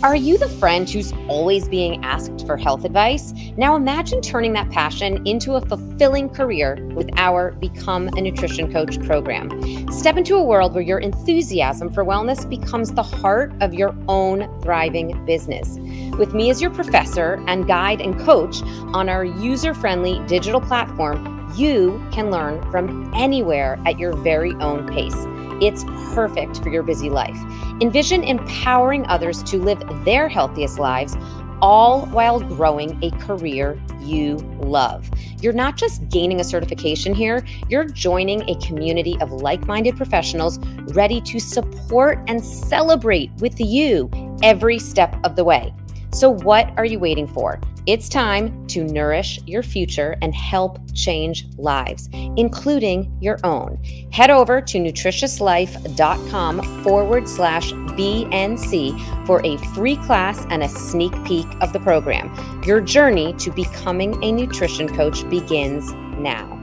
Are you the friend who's always being asked for health advice? Now imagine turning that passion into a fulfilling career with our Become a Nutrition Coach program. Step into a world where your enthusiasm for wellness becomes the heart of your own thriving business. With me as your professor and guide and coach on our user-friendly digital platform, you can learn from anywhere at your very own pace. It's perfect for your busy life. Envision empowering others to live their healthiest lives, all while growing a career you love. You're not just gaining a certification here, you're joining a community of like-minded professionals ready to support and celebrate with you every step of the way. So what are you waiting for? It's time to nourish your future and help change lives, including your own. Head over to nutritiouslife.com/BNC for a free class and a sneak peek of the program. Your journey to becoming a nutrition coach begins now.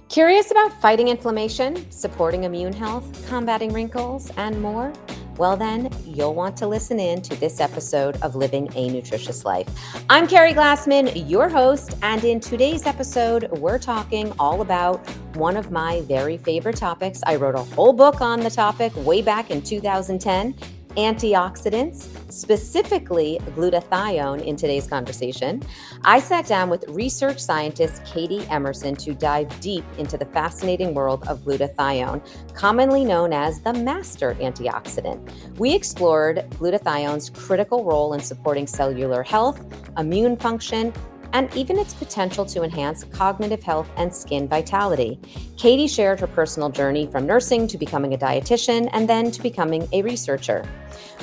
Curious about fighting inflammation, supporting immune health, combating wrinkles, and more? Well, then you'll want to listen in to this episode of Living a Nutritious Life. I'm Keri Glassman, your host, and in today's episode, we're talking all about one of my very favorite topics. I wrote a whole book on the topic way back in 2010, antioxidants, specifically glutathione in today's conversation. I sat down with research scientist Katie Emerson to dive deep into the fascinating world of glutathione, commonly known as the master antioxidant. We explored glutathione's critical role in supporting cellular health, immune function, and even its potential to enhance cognitive health and skin vitality. Katie shared her personal journey from nursing to becoming a dietitian and then to becoming a researcher.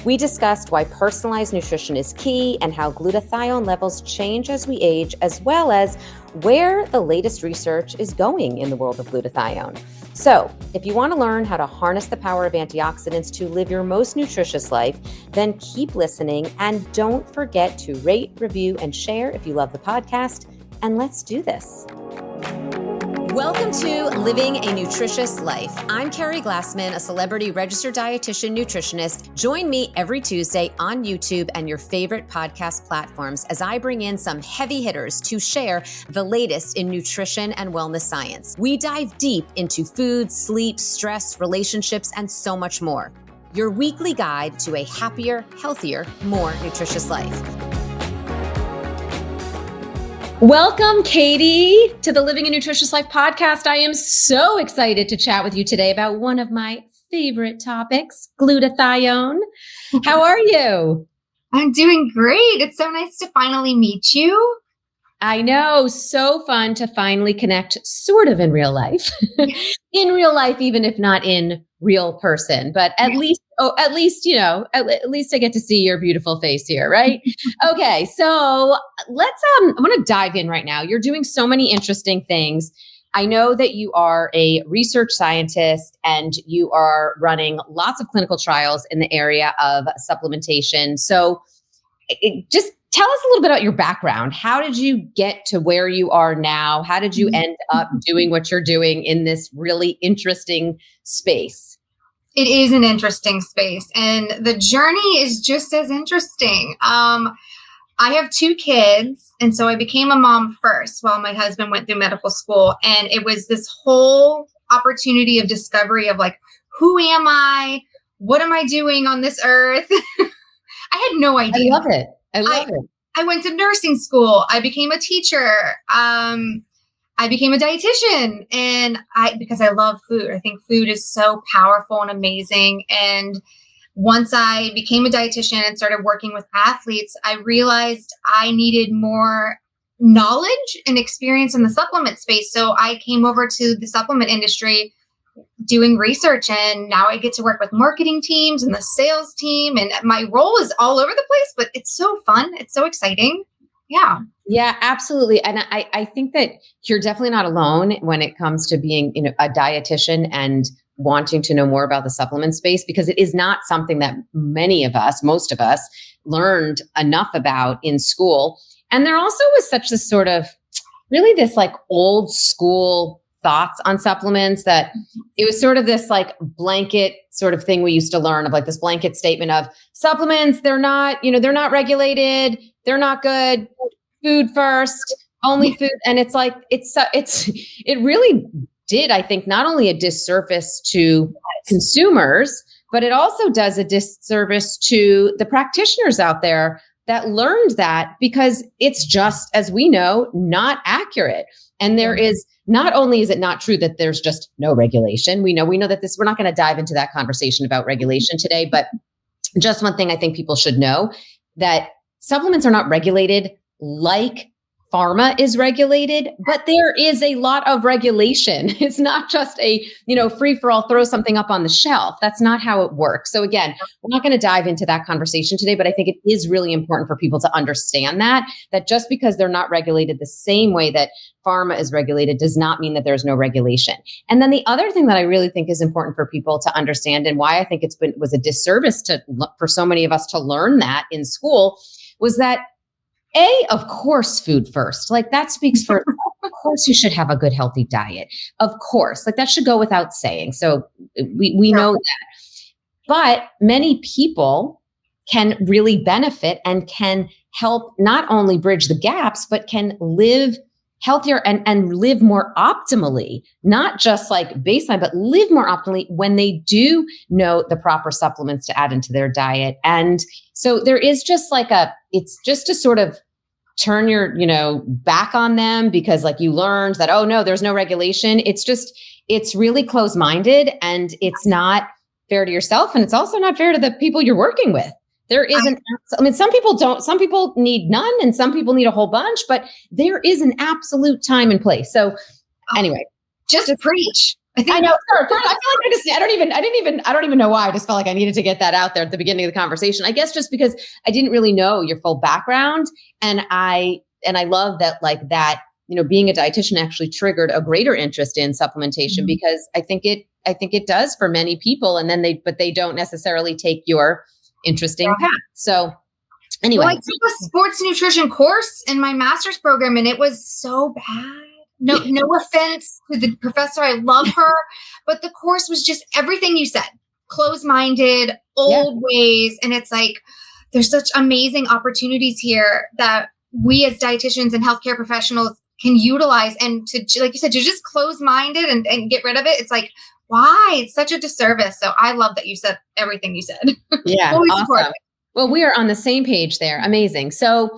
We discussed why personalized nutrition is key and how glutathione levels change as we age, as well as where the latest research is going in the world of glutathione. So, if you want to learn how to harness the power of antioxidants to live your most nutritious life, then keep listening and don't forget to rate, review, and share if you love the podcast. And let's do this. Welcome to Living a Nutritious Life. I'm Keri Glassman, a celebrity registered dietitian nutritionist. Join me every Tuesday on YouTube and your favorite podcast platforms as I bring in some heavy hitters to share the latest in nutrition and wellness science. We dive deep into food, sleep, stress, relationships, and so much more. Your weekly guide to a happier, healthier, more nutritious life. Welcome, Katie, to the Living a Nutritious Life podcast. I am so excited to chat with you today about one of my favorite topics, glutathione. How are you? I'm doing great. It's so nice to finally meet you. I know, so fun to finally connect sort of in real life. In real life, even if not in real person, but at least I get to see your beautiful face here, right? Okay, so let's I want to dive in right now. You're doing so many interesting things. I know that you are a research scientist and you are running lots of clinical trials in the area of supplementation. So just tell us a little bit about your background. How did you get to where you are now? How did you end up doing what you're doing in this really interesting space? It is an interesting space, and the journey is just as interesting. I have 2 kids, and so I became a mom first while my husband went through medical school, and it was this whole opportunity of discovery of like, who am I? What am I doing on this earth? I had no idea. I love it. I went to nursing school. I became a teacher. I became a dietitian, and because I love food. I think food is so powerful and amazing. And once I became a dietitian and started working with athletes, I realized I needed more knowledge and experience in the supplement space. So I came over to the supplement industry doing research, and now I get to work with marketing teams and the sales team, and my role is all over the place, but it's so fun. It's so exciting. Yeah, absolutely. And I think that you're definitely not alone when it comes to being, a dietitian and wanting to know more about the supplement space, because it is not something that most of us learned enough about in school. And there also was such this sort of really this like old school thoughts on supplements, that it was sort of this like blanket sort of thing we used to learn, of like this blanket statement of supplements. They're not, they're not regulated. They're not good. Food first, only food. And it's like, it really did, I think, not only a disservice to consumers, but it also does a disservice to the practitioners out there that learned that, because it's just, as we know, not accurate. And there is, not only is it not true that there's just no regulation, we know that this, we're not going to dive into that conversation about regulation today, but just one thing I think people should know, that supplements are not regulated like pharma is regulated, but there is a lot of regulation. It's not just a, free for all, throw something up on the shelf. That's not how it works. So again, we're not going to dive into that conversation today, but I think it is really important for people to understand that just because they're not regulated the same way that pharma is regulated does not mean that there's no regulation. And then the other thing that I really think is important for people to understand, and why I think was a disservice for so many of us to learn that in school, was that of course, food first. Like, that speaks for itself. Of course, you should have a good, healthy diet. Of course, like that should go without saying. So we know that. But many people can really benefit and can help not only bridge the gaps, but can live healthier and live more optimally, not just like baseline, but live more optimally when they do know the proper supplements to add into their diet. And so there is just like it's just to sort of turn your, back on them, because like you learned that, oh no, there's no regulation. It's really closed-minded, and it's not fair to yourself. And it's also not fair to the people you're working with. There isn't, some people need none, and some people need a whole bunch, but there is an absolute time and place. So anyway, just preach. I know. I feel like I don't even know why. I just felt like I needed to get that out there at the beginning of the conversation. I guess just because I didn't really know your full background. And I love that, like that, being a dietitian actually triggered a greater interest in supplementation, because I think it does for many people. And then they don't necessarily take your interesting path. So anyway. Well, I took a sports nutrition course in my master's program, and it was so bad. No offense to the professor. I love her. But the course was just everything you said, closed-minded, old ways. And it's like, there's such amazing opportunities here that we as dietitians and healthcare professionals can utilize. And to, like you said, to just close-minded and get rid of it. It's like, why? It's such a disservice. So I love that you said everything you said. Yeah. Awesome. Well, we are on the same page there. Amazing. So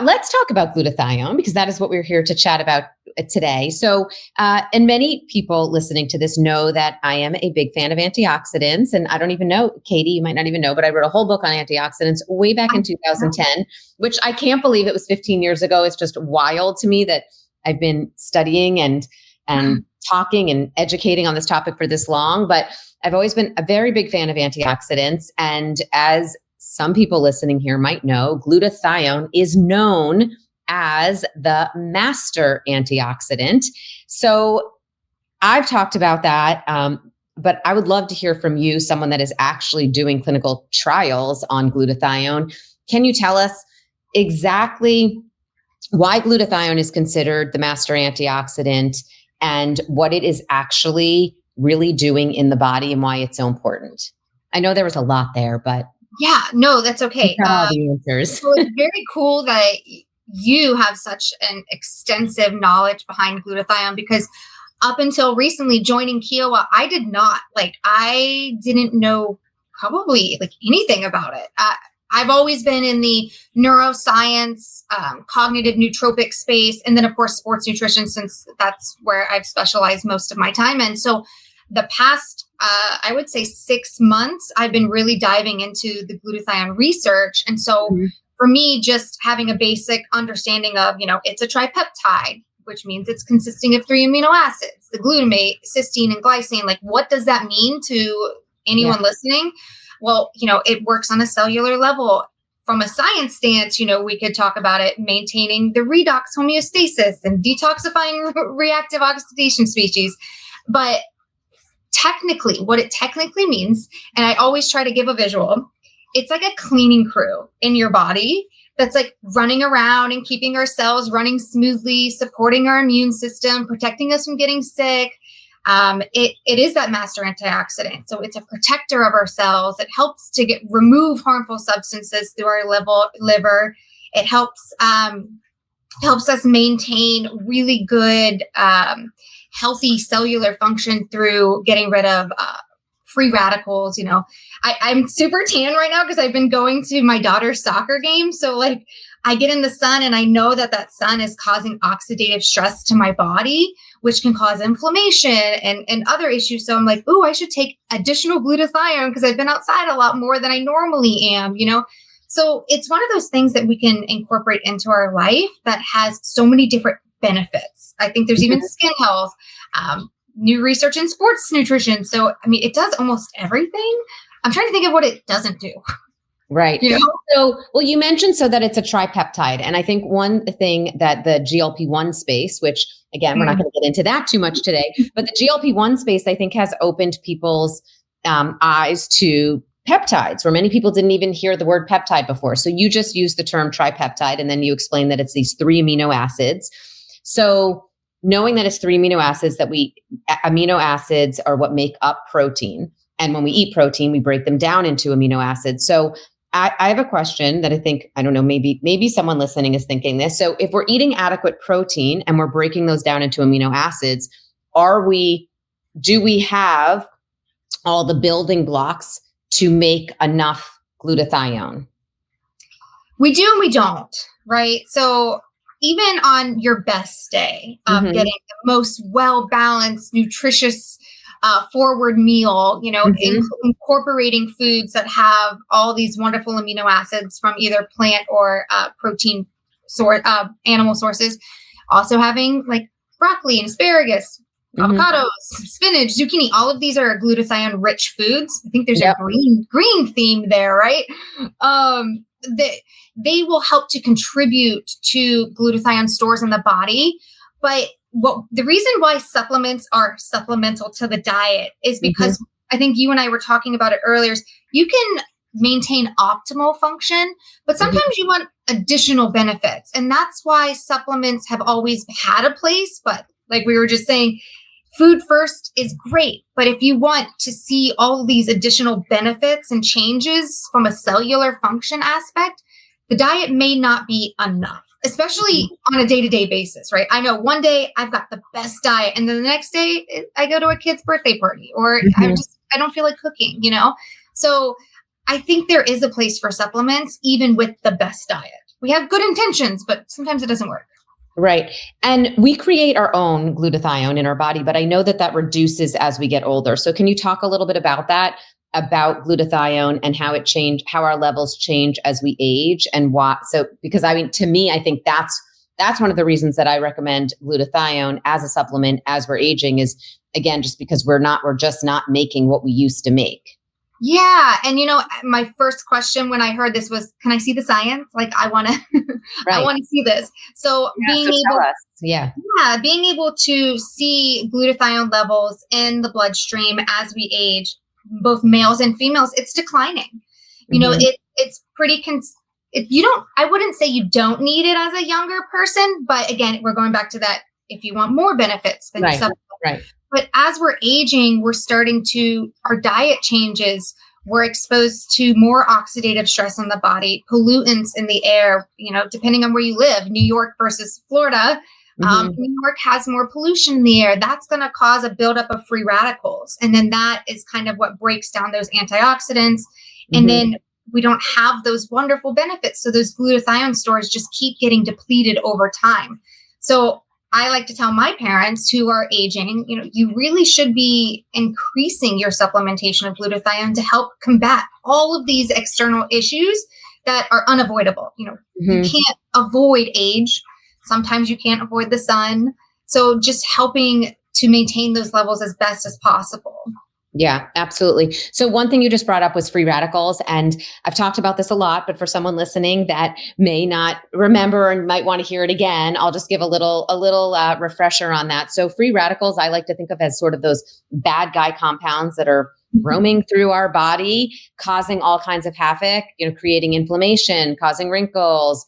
let's talk about glutathione, because that is what we're here to chat about today. So, and many people listening to this know that I am a big fan of antioxidants. And I don't even know, Katie, you might not even know, but I wrote a whole book on antioxidants way back in 2010, which I can't believe it was 15 years ago. It's just wild to me that I've been studying and talking and educating on this topic for this long. But I've always been a very big fan of antioxidants. And as some people listening here might know, glutathione is known as the master antioxidant. So I've talked about that, but I would love to hear from you, someone that is actually doing clinical trials on glutathione. Can you tell us exactly why glutathione is considered the master antioxidant and what it is actually really doing in the body and why it's so important? I know there was a lot there, but yeah, no, that's okay. All the answers. So it's very cool that you have such an extensive knowledge behind glutathione, because up until recently joining Kyowa, I didn't know probably like anything about it. I've always been in the neuroscience, cognitive nootropic space, and then of course sports nutrition, since that's where I've specialized most of my time in. So the past, I would say 6 months, I've been really diving into the glutathione research. And so for me, just having a basic understanding of, it's a tripeptide, which means it's consisting of 3 amino acids, the glutamate, cysteine, and glycine. Like, what does that mean to anyone listening? Well, it works on a cellular level. From a science stance, we could talk about it maintaining the redox homeostasis and detoxifying reactive oxidation species. But technically, what it technically means, and I always try to give a visual, it's like a cleaning crew in your body that's like running around and keeping our cells running smoothly, supporting our immune system, protecting us from getting sick. It is that master antioxidant. So it's a protector of our cells. It helps to remove harmful substances through our liver. It helps us maintain really good, healthy cellular function through getting rid of free radicals. I'm super tan right now because I've been going to my daughter's soccer game. So like I get in the sun and I know that sun is causing oxidative stress to my body, which can cause inflammation and other issues. So I'm like, oh, I should take additional glutathione because I've been outside a lot more than I normally am, So it's one of those things that we can incorporate into our life that has so many different benefits. I think there's even skin health, new research in sports nutrition. So, I mean, it does almost everything. I'm trying to think of what it doesn't do. Right. So, well, you mentioned that it's a tripeptide. And I think one thing that the GLP-1 space, which again, we're not going to get into that too much today, but the GLP-1 space, I think, has opened people's eyes to peptides, where many people didn't even hear the word peptide before. So you just use the term tripeptide, and then you explain that it's these 3 amino acids. So knowing that it's 3 amino acids, amino acids are what make up protein. And when we eat protein, we break them down into amino acids. So I have a question that I think, I don't know, maybe someone listening is thinking this. So if we're eating adequate protein and we're breaking those down into amino acids, do we have all the building blocks to make enough glutathione? We do and we don't, right? So even on your best day of getting the most well-balanced, nutritious, forward meal, incorporating foods that have all these wonderful amino acids from either plant or protein animal sources. Also having like broccoli and asparagus, avocados, spinach, zucchini, all of these are glutathione rich foods. I think there's a green theme there, right? They will help to contribute to glutathione stores in the body. But the reason why supplements are supplemental to the diet is because I think you and I were talking about it earlier. You can maintain optimal function, but sometimes you want additional benefits. And that's why supplements have always had a place. But like we were just saying, food first is great. But if you want to see all these additional benefits and changes from a cellular function aspect, the diet may not be enough, especially on a day-to-day basis, right? I know one day I've got the best diet, and then the next day I go to a kid's birthday party, or I don't feel like cooking, So I think there is a place for supplements, even with the best diet. We have good intentions, but sometimes it doesn't work. Right. And we create our own glutathione in our body, but I know that reduces as we get older. So can you talk a little bit about that, about glutathione and how our levels change as we age and why? So, because to me, I think that's one of the reasons that I recommend glutathione as a supplement as we're aging is, again, just because we're just not making what we used to make. Yeah. And my first question when I heard this was, can I see the science? Like I want to see this. So being able to see glutathione levels in the bloodstream as we age, both males and females, it's declining. It's pretty, I wouldn't say you don't need it as a younger person, but again, we're going back to that. If you want more benefits, then right. But as we're aging, our diet changes. We're exposed to more oxidative stress in the body, pollutants in the air, depending on where you live, New York versus Florida. New York has more pollution in the air. That's going to cause a buildup of free radicals. And then that is kind of what breaks down those antioxidants. And then we don't have those wonderful benefits. So those glutathione stores just keep getting depleted over time. So I like to tell my parents who are aging, you really should be increasing your supplementation of glutathione to help combat all of these external issues that are unavoidable. You can't avoid age. Sometimes you can't avoid the sun. So just helping to maintain those levels as best as possible. Yeah, absolutely. So one thing you just brought up was free radicals. And I've talked about this a lot, but for someone listening that may not remember and might want to hear it again, I'll just give a little refresher on that. So free radicals, I like to think of as sort of those bad guy compounds that are roaming through our body, causing all kinds of havoc, creating inflammation, causing wrinkles,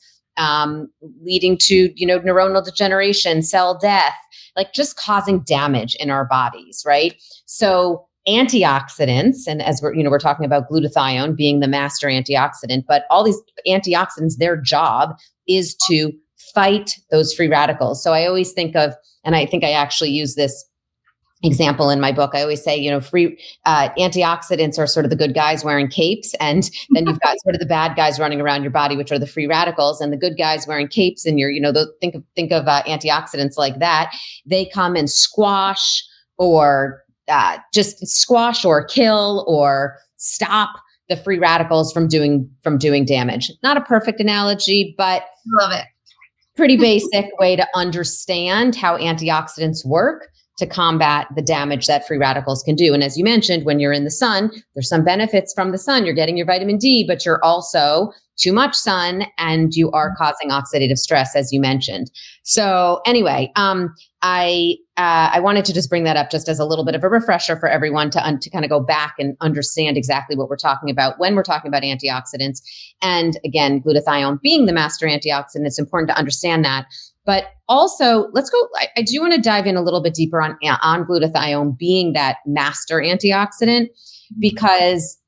leading to, neuronal degeneration, cell death, like just causing damage in our bodies, right? So antioxidants, and as we're talking about glutathione being the master antioxidant, but all these antioxidants, their job is to fight those free radicals. So I always think of, and I think I actually use this example in my book. I always say, free antioxidants are sort of the good guys wearing capes, and then you've got sort of the bad guys running around your body, which are the free radicals, and the good guys wearing capes. And think of antioxidants like that. They come and squash or kill or stop the free radicals from doing damage. Not a perfect analogy, but love it. Pretty basic way to understand how antioxidants work to combat the damage that free radicals can do. And as you mentioned, when you're in the sun, there's some benefits from the sun. You're getting your vitamin D, but you're also too much sun and you are causing oxidative stress, as you mentioned. So anyway, I wanted to just bring that up just as a little bit of a refresher for everyone to kind of go back and understand exactly what we're talking about when we're talking about antioxidants. And again, glutathione being the master antioxidant, it's important to understand that. But also, let's go. I do want to dive in a little bit deeper on glutathione being that master antioxidant, because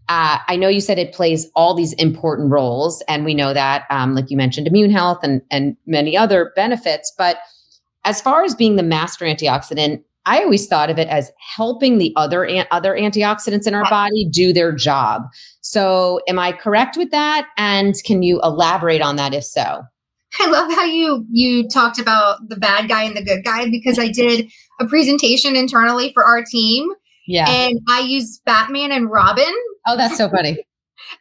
I know you said it plays all these important roles, and we know that, like you mentioned, immune health and many other benefits. But as far as being the master antioxidant, I always thought of it as helping the other antioxidants in our body do their job. So, am I correct with that? And can you elaborate on that, if so? I love how you talked about the bad guy and the good guy, because I did a presentation internally for our team. Yeah. And I used Batman and Robin. Oh, that's so funny.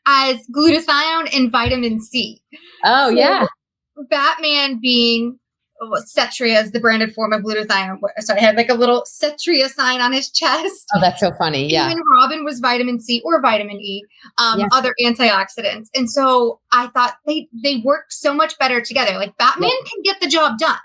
As glutathione and vitamin C. Oh, so yeah. Batman being Cetria is the branded form of glutathione. So I had like a little Cetria sign on his chest. Oh, that's so funny. Yeah. And Robin was vitamin C or vitamin E, other antioxidants. And so I thought they work so much better together. Like Batman can get the job done.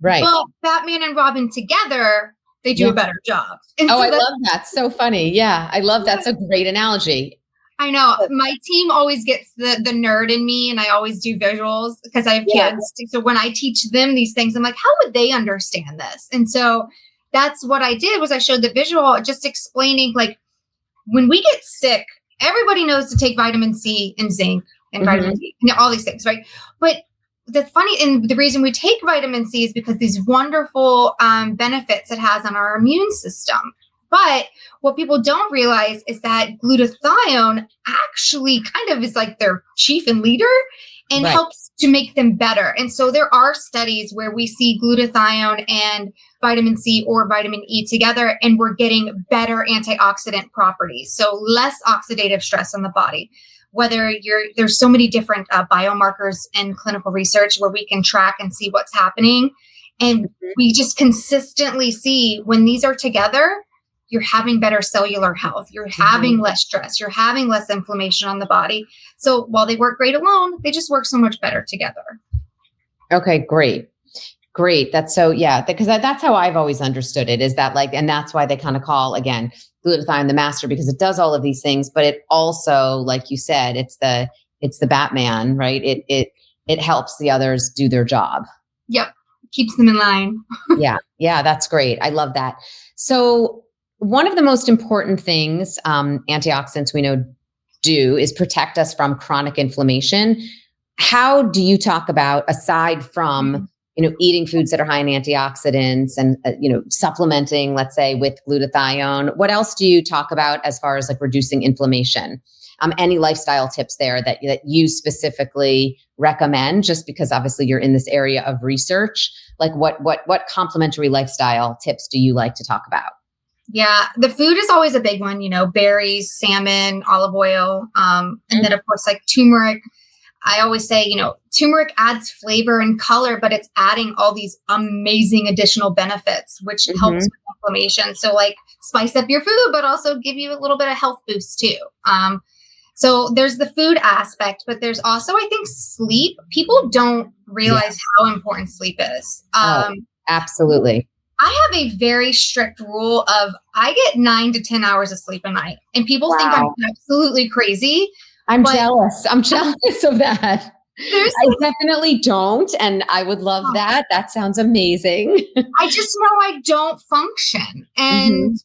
Right. But Batman and Robin together, they do a better job. And I love that. So funny. Yeah. I love that's a great analogy. I know. My team always gets the nerd in me, and I always do visuals because I have kids. So when I teach them these things, I'm like, how would they understand this? And so that's what I did was I showed the visual, just explaining, like, when we get sick, everybody knows to take vitamin C and zinc and vitamin D and all these things, right? But the funny, and the reason we take vitamin C is because these wonderful benefits it has on our immune system. But what people don't realize is that glutathione actually kind of is like their chief and leader and helps to make them better. And so there are studies where we see glutathione and vitamin C or vitamin E together, and we're getting better antioxidant properties. So less oxidative stress on the body. There's so many different biomarkers in clinical research where we can track and see what's happening. And we just consistently see when these are together, you're having better cellular health. You're having less stress. You're having less inflammation on the body. So while they work great alone, they just work so much better together. Okay, great. That's because that's how I've always understood it, is that and that's why they kind of call, again, glutathione the master, because it does all of these things, but it also, like you said, it's the Batman, right? It helps the others do their job. Yep. Keeps them in line. Yeah, that's great. I love that. So one of the most important things antioxidants we know do is protect us from chronic inflammation. How do you talk about, aside from eating foods that are high in antioxidants and supplementing, let's say, with glutathione, what else do you talk about as far as reducing inflammation? Any lifestyle tips there that you specifically recommend, just because obviously you're in this area of research? Like what complementary lifestyle tips do you like to talk about? Yeah, the food is always a big one, berries, salmon, olive oil, and then of course turmeric. I always say, turmeric adds flavor and color, but it's adding all these amazing additional benefits, which helps with inflammation. So spice up your food, but also give you a little bit of health boost too. So there's the food aspect, but there's also, I think, sleep. People don't realize how important sleep is. Absolutely. I have a very strict rule of I get 9 to 10 hours of sleep a night, and people think I'm absolutely crazy. I'm jealous. I'm jealous of that. I definitely don't. And I would love that. That sounds amazing. I just know I don't function. And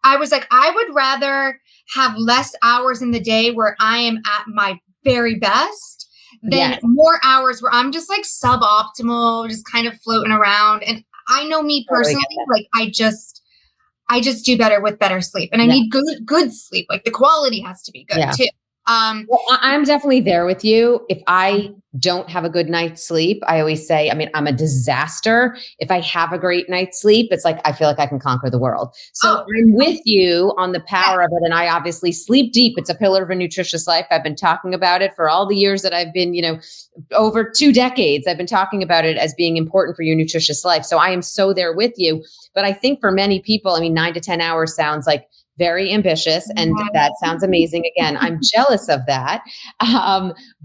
I was like, I would rather have less hours in the day where I am at my very best than more hours where I'm just like suboptimal, just kind of floating around. And I know me personally, like I just do better with better sleep, and I need good sleep. Like the quality has to be good too. Well, I'm definitely there with you. If I don't have a good night's sleep, I always say, I mean, I'm a disaster. If I have a great night's sleep, it's like, I feel like I can conquer the world. So I'm with you on the power of it. And I obviously sleep deep. It's a pillar of a nutritious life. I've been talking about it for all the years that I've been, over 2 decades. I've been talking about it as being important for your nutritious life. So I am so there with you. But I think for many people, I mean, 9 to 10 hours sounds like very ambitious. And that sounds amazing. Again, I'm jealous of that.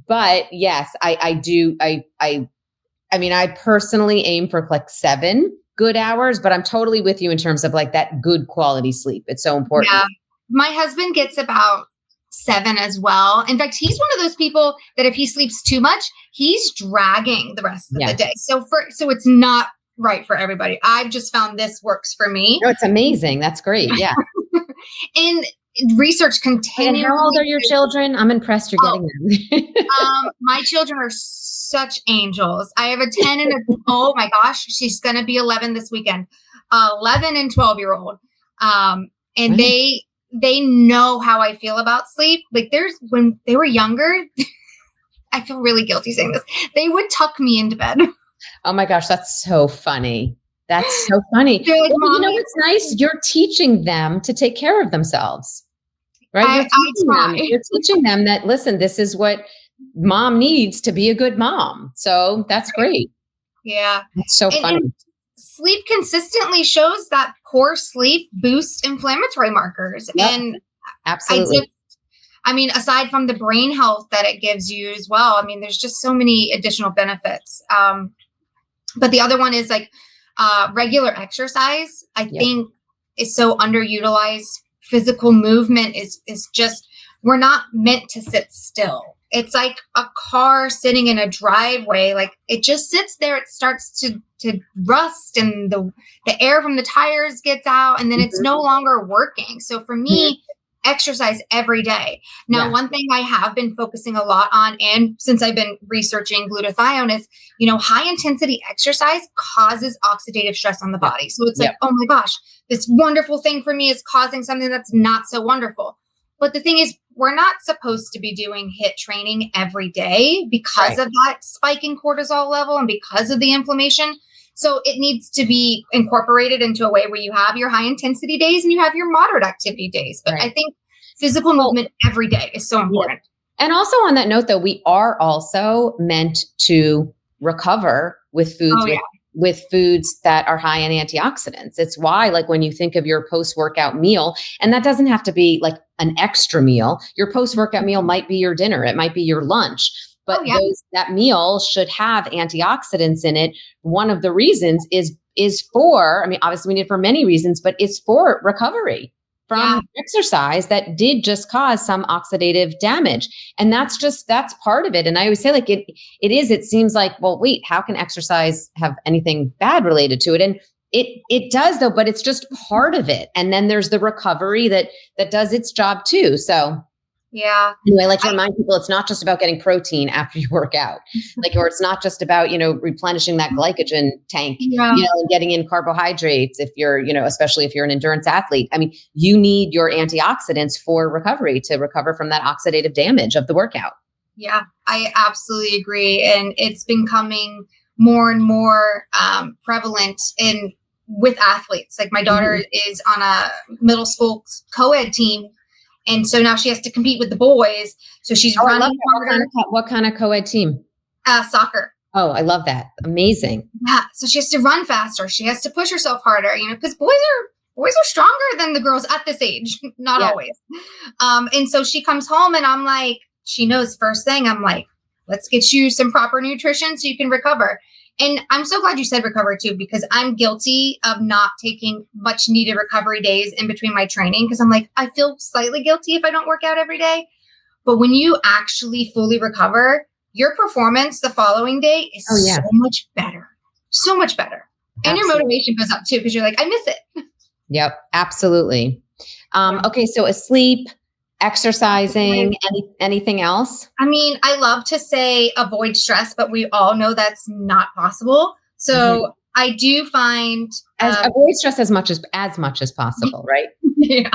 But yes, I do. I mean, I personally aim for like 7 good hours, but I'm totally with you in terms of like that good quality sleep. It's so important. Yeah. My husband gets about 7 as well. In fact, he's one of those people that if he sleeps too much, he's dragging the rest of the day. So it's not right for everybody. I've just found this works for me. No, it's amazing. That's great. Yeah. And research continues. How old are your children? I'm impressed you're getting them. My children are such angels. I have a 10 and oh my gosh, she's going to be 11 this weekend. 11 and 12-year-old. And they know how I feel about sleep. Like when they were younger, I feel really guilty saying this. They would tuck me into bed. Oh my gosh, that's so funny. That's so funny. Like, well, what's nice? You're teaching them to take care of themselves, right? You're teaching them that, listen, this is what mom needs to be a good mom. So that's great. Yeah. It's so funny. And sleep consistently shows that poor sleep boosts inflammatory markers. Yep. And absolutely. I mean, aside from the brain health that it gives you as well, I mean, there's just so many additional benefits. But the other one is like, regular exercise, I think is so underutilized. Physical movement is just, we're not meant to sit still. It's like a car sitting in a driveway. Like it just sits there. It starts to rust and the air from the tires gets out and then it's no longer working. So for me, exercise every day. Now, one thing I have been focusing a lot on, and since I've been researching glutathione is, high intensity exercise causes oxidative stress on the body. So it's like, oh my gosh, this wonderful thing for me is causing something that's not so wonderful. But the thing is, we're not supposed to be doing HIIT training every day because of that spike in cortisol level and because of the inflammation. So it needs to be incorporated into a way where you have your high intensity days and you have your moderate activity days. But I think physical movement every day is so important. And also on that note, though, we are also meant to recover with foods with foods that are high in antioxidants. It's why, like, when you think of your post-workout meal, and that doesn't have to be like an extra meal, your post-workout meal might be your dinner. It might be your lunch. But that meal should have antioxidants in it. One of the reasons is for, I mean, obviously we need it for many reasons, but it's for recovery from exercise that did just cause some oxidative damage. And that's part of it. And I always say, like, it seems like, well, wait, how can exercise have anything bad related to it? And it does, though, but it's just part of it. And then there's the recovery that does its job too. So anyway, I like to remind people, it's not just about getting protein after you work out, or it's not just about, replenishing that glycogen tank, and getting in carbohydrates if you're, especially if you're an endurance athlete. I mean, you need your antioxidants for recovery to recover from that oxidative damage of the workout. Yeah, I absolutely agree. And it's becoming more and more prevalent with athletes. Like my daughter is on a middle school co-ed team. And so now she has to compete with the boys. So she's running. What kind of co-ed team? Soccer. Oh, I love that. Amazing. Yeah. So she has to run faster. She has to push herself harder, because boys are stronger than the girls at this age. Not always. And so she comes home and I'm like, she knows first thing. I'm like, let's get you some proper nutrition so you can recover. And I'm so glad you said recovery too, because I'm guilty of not taking much needed recovery days in between my training. Cause I'm like, I feel slightly guilty if I don't work out every day. But when you actually fully recover, your performance the following day is so much better. So much better. And your motivation goes up too, because you're like, I miss it. Yep, absolutely. Okay, so asleep, exercising, anything else? I mean, I love to say avoid stress, but we all know that's not possible. So I do find avoid stress as much as possible, right? Yeah.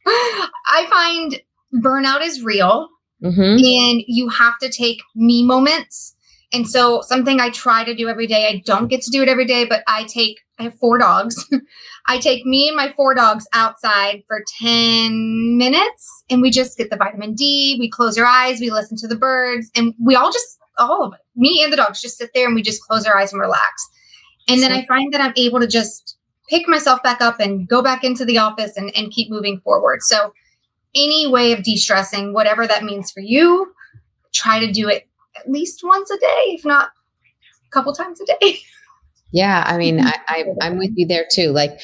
I find burnout is real, and you have to take me moments. And so something I try to do every day, I don't get to do it every day, but I have 4 dogs. I take me and my 4 dogs outside for 10 minutes, and we just get the vitamin D. We close our eyes, we listen to the birds, and we all of it, me and the dogs, just sit there and we just close our eyes and relax. And then I find that I'm able to just pick myself back up and go back into the office and keep moving forward. So any way of de-stressing, whatever that means for you, try to do it at least once a day, if not a couple times a day. Yeah. I mean, I'm with you there too. Like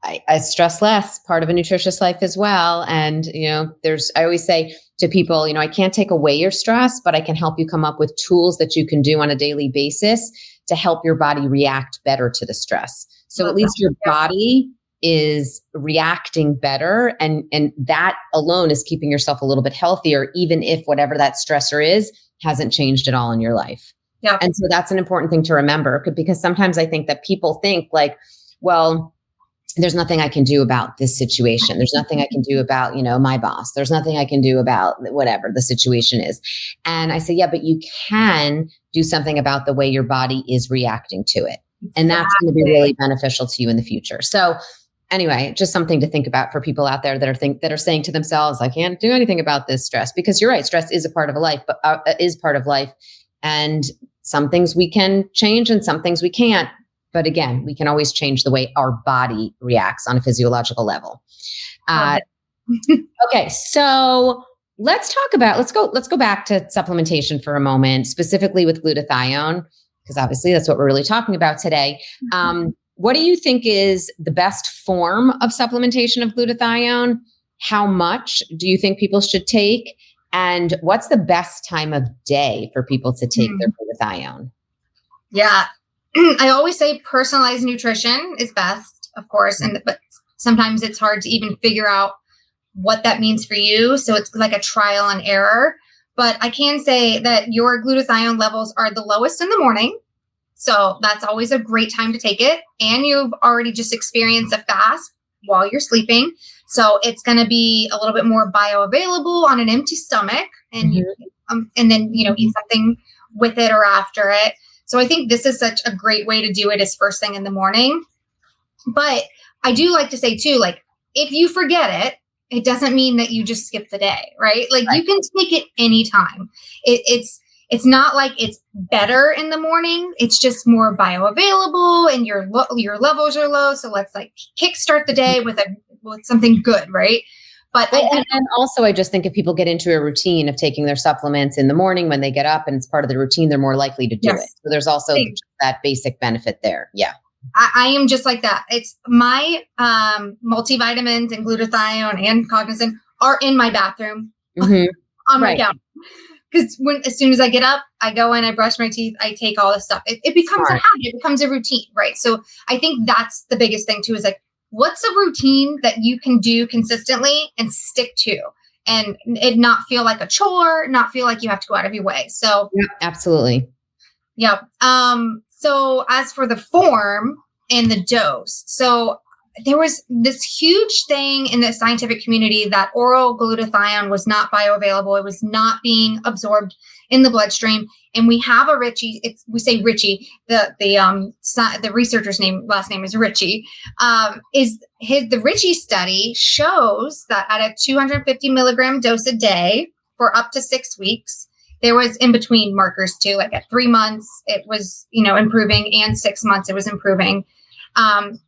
I stress less, part of a nutritious life as well. And, I always say to people, I can't take away your stress, but I can help you come up with tools that you can do on a daily basis to help your body react better to the stress. So at least your body is reacting better. And that alone is keeping yourself a little bit healthier, even if whatever that stressor is hasn't changed at all in your life. Yeah. And so that's an important thing to remember, because sometimes I think that people think like, well, there's nothing I can do about this situation. There's nothing I can do about, my boss. There's nothing I can do about whatever the situation is. And I say, yeah, but you can do something about the way your body is reacting to it. And that's going to be really beneficial to you in the future. So anyway, just something to think about for people out there that are saying to themselves, I can't do anything about this stress, because you're right. Stress is a part of life, but is part of life. And some things we can change and some things we can't. But again, we can always change the way our body reacts on a physiological level. Okay. So let's go back to supplementation for a moment, specifically with glutathione, because obviously that's what we're really talking about today. What do you think is the best form of supplementation of glutathione? How much do you think people should take? And what's the best time of day for people to take their glutathione? Yeah. I always say personalized nutrition is best, of course. But sometimes it's hard to even figure out what that means for you. So it's like a trial and error. But I can say that your glutathione levels are the lowest in the morning. So that's always a great time to take it. And you've already just experienced a fast while you're sleeping. So it's going to be a little bit more bioavailable on an empty stomach. And and then, eat something with it or after it. So I think this is such a great way to do it, is first thing in the morning. But I do like to say too, like, if you forget it, it doesn't mean that you just skip the day, right? Like you can take it anytime. It's not like it's better in the morning. It's just more bioavailable and your levels are low. So let's like kickstart the day with something good, right? But and also, I just think if people get into a routine of taking their supplements in the morning when they get up and it's part of the routine, they're more likely to do it. So there's also that basic benefit there. Yeah. I am just like that. It's my multivitamins and glutathione and cognizant are in my bathroom on my couch. Because as soon as I get up, I go in, I brush my teeth, I take all this stuff. It becomes a habit. It becomes a routine, right? So I think that's the biggest thing too, is like, what's a routine that you can do consistently and stick to, and it not feel like a chore, not feel like you have to go out of your way. So absolutely. Yeah. So as for the form and the dose, so there was this huge thing in the scientific community that oral glutathione was not bioavailable. It was not being absorbed in the bloodstream. And we have a Richie. We say Richie. The researcher's last name is Richie. The Richie study shows that at a 250 milligram dose a day for up to 6 weeks, there was in between markers too. Like at 3 months, it was improving, and 6 months it was improving.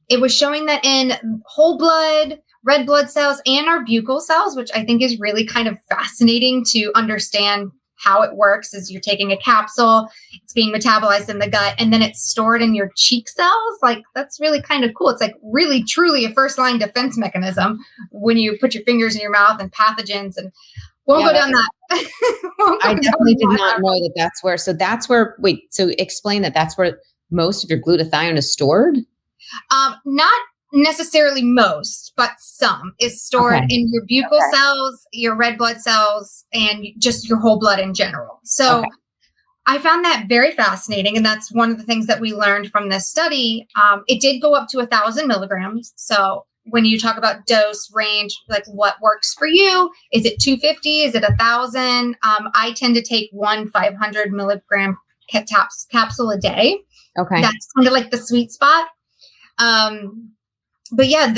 It was showing that in whole blood, red blood cells, and our buccal cells, which I think is really kind of fascinating to understand how it works is you're taking a capsule, it's being metabolized in the gut, and then it's stored in your cheek cells. Like, that's really kind of cool. It's like really, truly a first line defense mechanism when you put your fingers in your mouth and pathogens, and won't go down that. I definitely did not know that that's where, so explain that that's where most of your glutathione is stored? Not necessarily most, but some is stored in your buccal cells, your red blood cells, and just your whole blood in general. So I found that very fascinating. And that's one of the things that we learned from this study. It did go up to 1,000 milligrams. So when you talk about dose range, like what works for you, is it 250? Is it 1,000? I tend to take one 500 milligram capsule a day. Okay. That's kind of like the sweet spot. But yeah,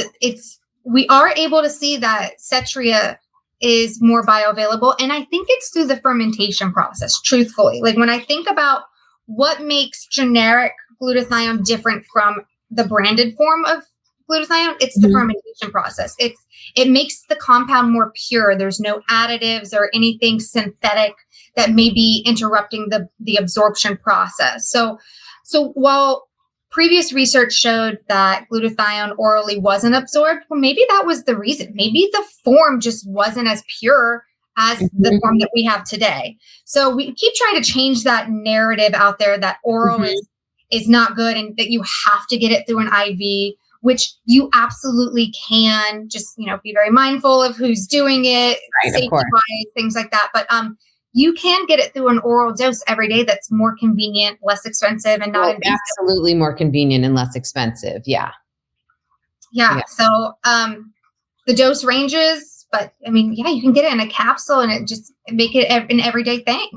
we are able to see that Cetria is more bioavailable. And I think it's through the fermentation process, truthfully. Like, when I think about what makes generic glutathione different from the branded form of glutathione, it's the fermentation process. It makes the compound more pure. There's no additives or anything synthetic that may be interrupting the absorption process. So while previous research showed that glutathione orally wasn't absorbed, well, maybe that was the reason. Maybe the form just wasn't as pure as the form that we have today. So we keep trying to change that narrative out there that oral is not good and that you have to get it through an IV, which you absolutely can. Just, be very mindful of who's doing it, safety-wise, things like that. But you can get it through an oral dose every day that's more convenient, less expensive, and not invasive. Absolutely more convenient and less expensive. Yeah. So the dose ranges, but you can get it in a capsule and it just make it an everyday thing.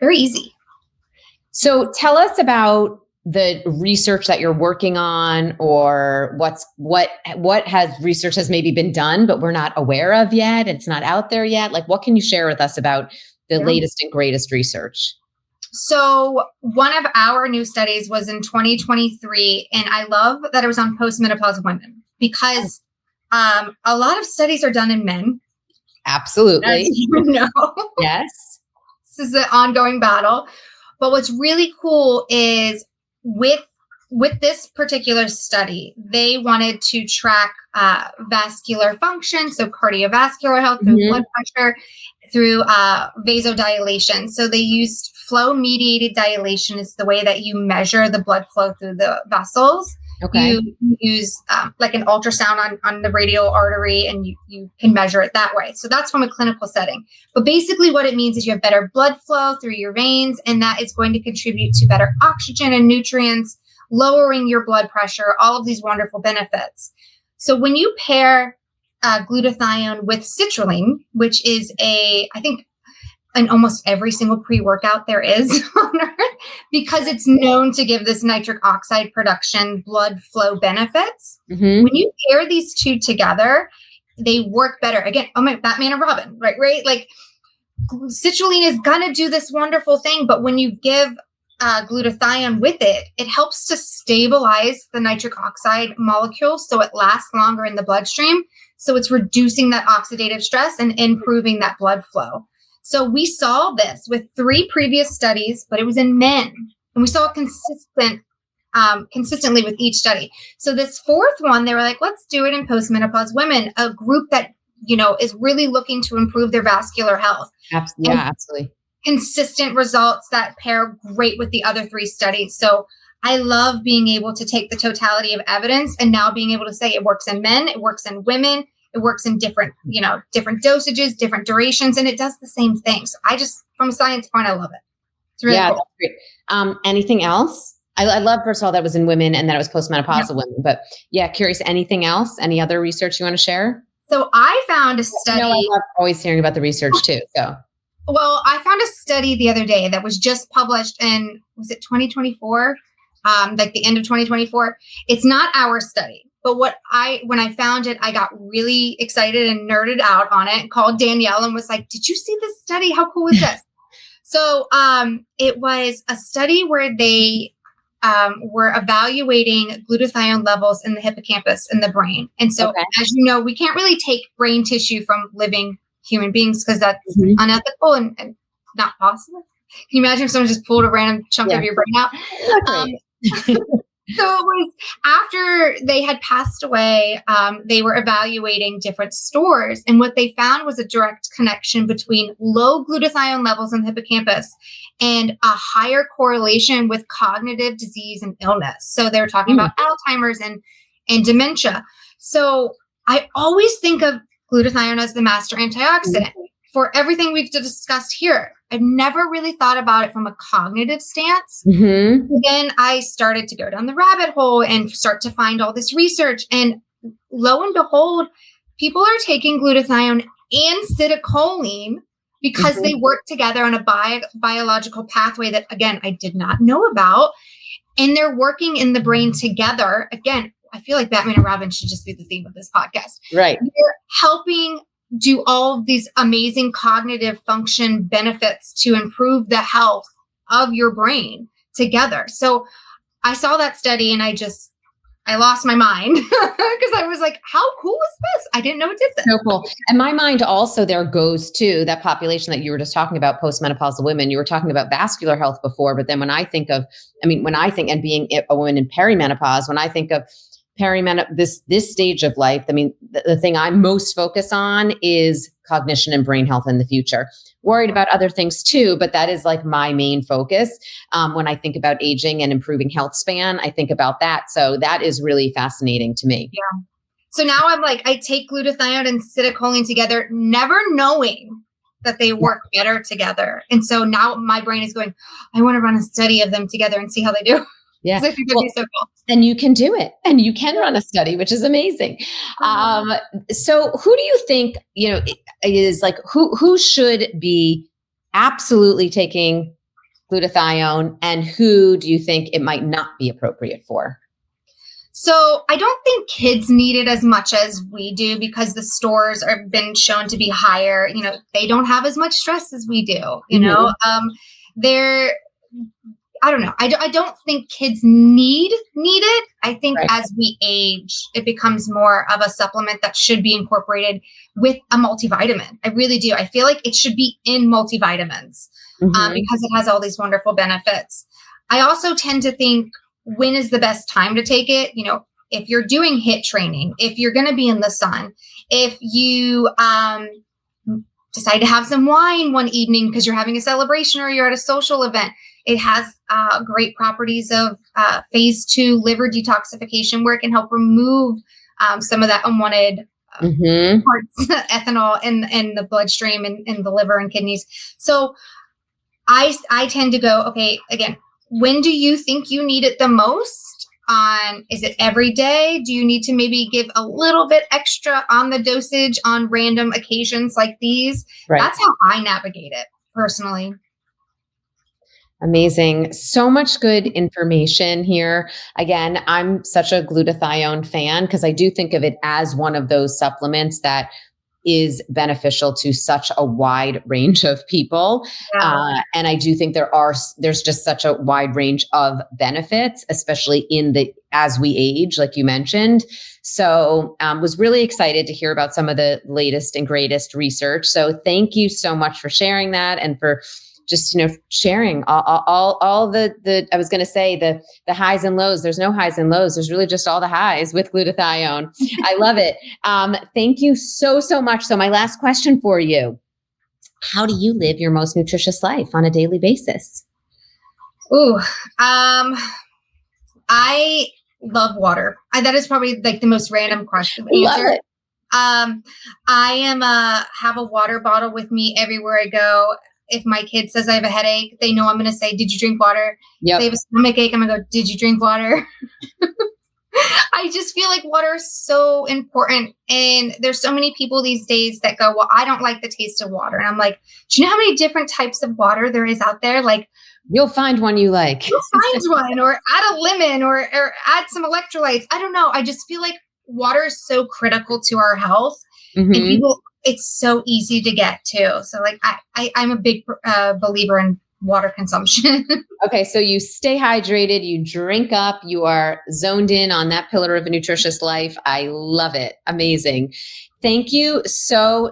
Very easy. So tell us about the research that you're working on, or what research has maybe been done, but we're not aware of yet. It's not out there yet. Like, what can you share with us about the latest and greatest research? So one of our new studies was in 2023, and I love that it was on postmenopausal women because a lot of studies are done in men. Absolutely. As you know. Yes. This is an ongoing battle. But what's really cool is with this particular study, they wanted to track vascular function, so cardiovascular health through blood pressure, through vasodilation. So they used flow-mediated dilation is the way that you measure the blood flow through the vessels. Okay. You use like an ultrasound on the radial artery, and you can measure it that way. So that's from a clinical setting. But basically what it means is you have better blood flow through your veins, and that is going to contribute to better oxygen and nutrients, lowering your blood pressure, all of these wonderful benefits. So when you pair glutathione with citrulline, which is I think in almost every single pre-workout there is on Earth, because it's known to give this nitric oxide production blood flow benefits. When you pair these two together, they work better. Again, Batman and Robin, right? Like, citrulline is going to do this wonderful thing, but when you give glutathione with it, it helps to stabilize the nitric oxide molecule so it lasts longer in the bloodstream. So it's reducing that oxidative stress and improving that blood flow. So we saw this with 3 previous studies, but it was in men. And we saw it consistently with each study. So this 4th one, they were like, let's do it in postmenopause women, a group that, is really looking to improve their vascular health. Absolutely. Consistent results that pair great with the other 3 studies. So I love being able to take the totality of evidence and now being able to say it works in men, it works in women, it works in different dosages, different durations, and it does the same thing. So from a science point, I love it. It's really cool. That's great. Anything else? I love, first of all, that was in women and that it was postmenopausal women, but curious, anything else? Any other research you want to share? So I found a study. I love always hearing about the research too. So. Well, I found a study the other day that was just published in, was it 2024? Like the end of 2024. It's not our study, but when I found it, I got really excited and nerded out on it, called Danielle and was like, did you see this study? How cool is this? So it was a study where they were evaluating glutathione levels in the hippocampus in the brain. And so, as you know, we can't really take brain tissue from living human beings because that's unethical and not possible. Can you imagine if someone just pulled a random chunk of your brain out? So it was after they had passed away, they were evaluating different stores. And what they found was a direct connection between low glutathione levels in the hippocampus and a higher correlation with cognitive disease and illness. So they were talking about Alzheimer's and dementia. So I always think of glutathione as the master antioxidant for everything we've discussed here. I've never really thought about it from a cognitive stance. Then I started to go down the rabbit hole and start to find all this research. And lo and behold, people are taking glutathione and acetylcholine because they work together on a biological pathway that, again, I did not know about. And they're working in the brain together. Again, I feel like Batman and Robin should just be the theme of this podcast. Right. They're helping do all of these amazing cognitive function benefits to improve the health of your brain together. So I saw that study and I lost my mind because I was like, how cool is this? I didn't know it did this. So cool. And my mind also there goes to that population that you were just talking about, postmenopausal women. You were talking about vascular health before, but then when I think and being a woman in perimenopause, when I think of this stage of life, I mean, the thing I'm most focused on is cognition and brain health in the future. Worried about other things too, but that is like my main focus. When I think about aging and improving health span, I think about that. So that is really fascinating to me. Yeah. So now I'm like, I take glutathione and acetylcholine together, never knowing that they work better together. And so now my brain is going, I want to run a study of them together and see how they do. Yeah. I think that'd be so cool. And you can do it and you can run a study, which is amazing. So who do you think, is like, who should be absolutely taking glutathione and who do you think it might not be appropriate for? So I don't think kids need it as much as we do because the stores have been shown to be higher. They don't have as much stress as we do, I don't know. I don't think kids need it. I think as we age, it becomes more of a supplement that should be incorporated with a multivitamin. I really do. I feel like it should be in multivitamins because it has all these wonderful benefits. I also tend to think, when is the best time to take it? If you're doing HIIT training, if you're going to be in the sun, if you decide to have some wine one evening because you're having a celebration or you're at a social event. It has great properties of phase 2 liver detoxification where it can help remove some of that unwanted parts, ethanol in the bloodstream and in the liver and kidneys. So I tend to go, okay, again, when do you think you need it the most? Is it every day? Do you need to maybe give a little bit extra on the dosage on random occasions like these? Right. That's how I navigate it personally. Amazing. So much good information here. Again, I'm such a glutathione fan because I do think of it as one of those supplements that is beneficial to such a wide range of people. Yeah. And I do think there's just such a wide range of benefits, especially as we age, like you mentioned. So was really excited to hear about some of the latest and greatest research. So thank you so much for sharing that and for just, sharing all the, I was going to say the highs and lows. There's no highs and lows. There's really just all the highs with glutathione. I love it. Thank you so much. So my last question for you, how do you live your most nutritious life on a daily basis? I love water. That is probably like the most random question to answer. Love it. I have a water bottle with me everywhere I go. If my kid says I have a headache, they know I'm going to say, did you drink water? Yep. If they have a stomach ache, I'm going to go, did you drink water? I just feel like water is so important. And there's so many people these days that go, well, I don't like the taste of water. And I'm like, do you know how many different types of water there is out there? Like, you'll find one you like. You'll find one, or add a lemon, or add some electrolytes. I don't know. I just feel like water is so critical to our health. And people, it's so easy to get too. So like I'm a big believer in water consumption. Okay. So you stay hydrated, you drink up, you are zoned in on that pillar of a nutritious life. I love it. Amazing. Thank you so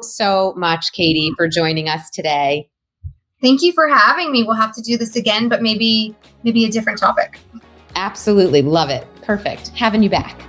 much, Katie, for joining us today. Thank you for having me. We'll have to do this again, but maybe a different topic. Absolutely. Love it. Perfect. Having you back.